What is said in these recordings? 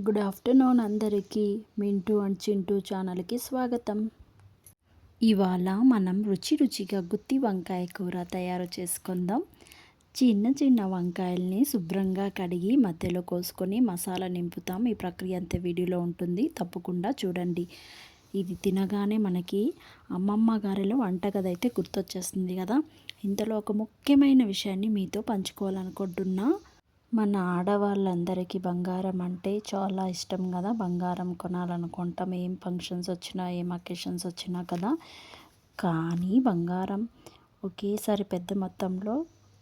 Good afternoon అందరికీ. Mintu and Chintu ఛానల్కి స్వాగతం. ఇవాళ మనం రుచిగా గుత్తి వంకాయ కూర తయారు చేసుకుందాం. చిన్న చిన్న వంకాయల్ని శుభ్రంగా కడిగి మధ్యలో కోసుకొని మసాలా నింపుతాం. ఈ ప్రక్రియ అంతే వీడియోలో ఉంటుంది, తప్పకుండా చూడండి. ఇది తినగానే మనకి అమ్మమ్మ గారిలో వంటగది అయితే గుర్తొచ్చేస్తుంది కదా. ఇంతలో ఒక ముఖ్యమైన విషయాన్ని మీతో పంచుకోవాలనుకుంటున్నా. మన ఆడవాళ్ళందరికీ బంగారం అంటే చాలా ఇష్టం కదా. బంగారం కొనాలనుకుంటాం, ఏం ఫంక్షన్స్ వచ్చినా ఏం అకేషన్స్ వచ్చినా కదా. కానీ బంగారం ఒకేసారి పెద్ద మొత్తంలో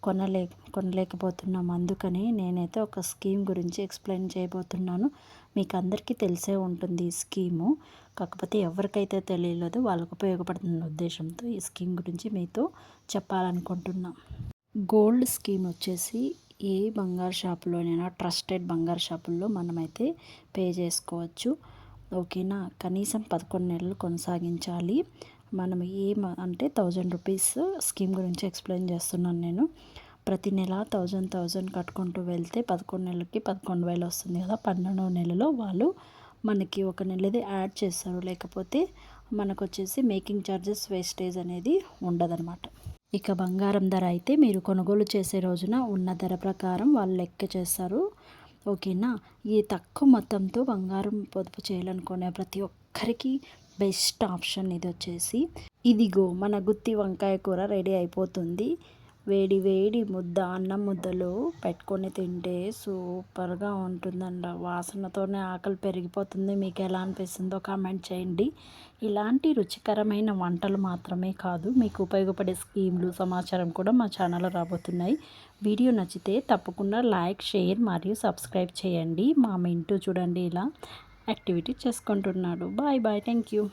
కొనలేకపోతున్నాం. అందుకని నేనైతే ఒక స్కీమ్ గురించి ఎక్స్ప్లెయిన్ చేయబోతున్నాను. మీకు అందరికీ తెలిసే ఉంటుంది ఈ స్కీము, కాకపోతే ఎవరికైతే తెలియలేదు వాళ్ళకు ఉపయోగపడుతున్న ఉద్దేశంతో ఈ స్కీమ్ గురించి మీతో చెప్పాలనుకుంటున్నాను. గోల్డ్ స్కీమ్ వచ్చేసి ఏ బంగారు షాపులోనైనా ట్రస్టెడ్ బంగారు షాపుల్లో మనమైతే పే చేసుకోవచ్చు. ఓకేనా. కనీసం 11 నెలలు కొనసాగించాలి. మనం అంటే 1000 రూపీస్ స్కీమ్ గురించి ఎక్స్ప్లెయిన్ చేస్తున్నాను నేను. ప్రతి నెల 1000 కట్టుకుంటూ వెళ్తే 11 నెలలకి 11,000 వస్తుంది కదా. 12వ నెలలో వాళ్ళు మనకి ఒక నెలది యాడ్ చేస్తారు. లేకపోతే మనకు వచ్చేసి మేకింగ్ ఛార్జెస్ వేస్టేజ్ అనేది ఉండదన్నమాట. ఇక బంగారం ధర అయితే మీరు కొనుగోలు చేసే రోజున ఉన్న ధర ప్రకారం వాళ్ళు లెక్క చేస్తారు. ఓకేనా. ఈ తక్కువ మొత్తంతో బంగారం పొదుపు చేయాలనుకునే ప్రతి ఒక్కరికి బెస్ట్ ఆప్షన్ ఇది వచ్చేసి. ఇదిగో మన గుత్తి వంకాయ కూర రెడీ అయిపోతుంది. వేడి వేడి ముద్ద, అన్నం ముద్దలో పెట్టుకొని తింటే సూపర్గా ఉంటుందండి. వాసనతోనే ఆకలి పెరిగిపోతుంది. మీకు ఎలా అనిపిస్తుందో కామెంట్ చేయండి. ఇలాంటి రుచికరమైన వంటలు మాత్రమే కాదు, మీకు ఉపయోగపడే స్కీమ్లు, సమాచారం కూడా మా ఛానల్లో రాబోతున్నాయి. వీడియో నచ్చితే తప్పకుండా లైక్, షేర్ మరియు సబ్స్క్రైబ్ చేయండి. మా మింటూ చూడండి ఇలా యాక్టివిటీ చేసుకుంటున్నాడు. Bye bye. Thank you.